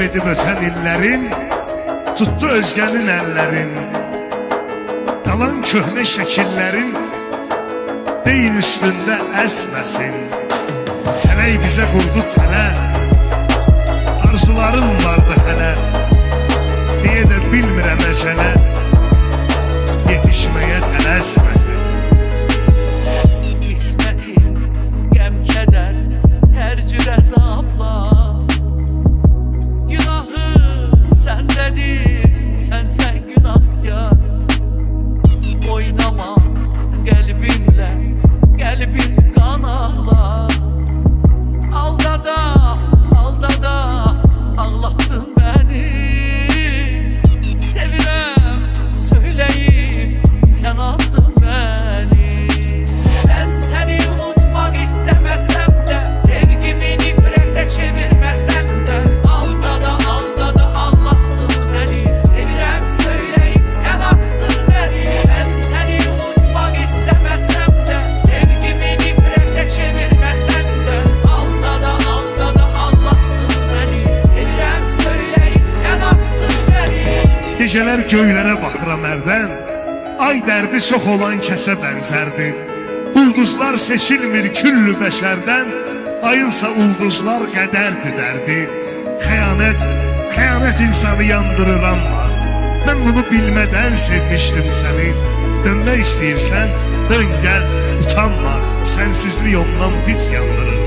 edib ötən illərin, tutdu özgənin əllərin. Qalan köhnə şəkillərin beyin üstündə əsməsin. Tələk bizə qurdu tələ, arzularım vardı hələ, deyə də bilmirəm əcələ, yetişməyə tələsməsin. İsmətim, qəm kədər, hər cür əzabla, günahı səndədir, sənsən günahkar. Oynama qəlbimlə, qəlbim qan ağlar. Aldada, aldada, ağlatdın məni. Sevirəm, söyləyib, sən aldın məni. Mən səni unutmaq istəməsəm də, sevgimi nifrətə çevirməsəm də, aldada, aldada, ağlatdın məni. Sevirəm, söyləyib, sən aldın məni. Mən səni unutmaq istəməsəm də, sevgimi nifrətə çevirməsəm də, aldada, aldada, ağlatdın məni. Sevirəm, söyləyib, sən aldın məni. Gecələr göylərə baxıram ərdən, ay dərdi çox olan kəsə bənzərdir. Ulduzlar seçilmir küllü bəşərdən, ayınsa ulduzlar qədərdir dərdi. Xəyanət, xəyanət insanı yandırır amma, mən bunu bilmədən sevmişdim səni. Dönmək istəyirsən, dön gəl, utanma, sənsizlik ondan pis yandırır.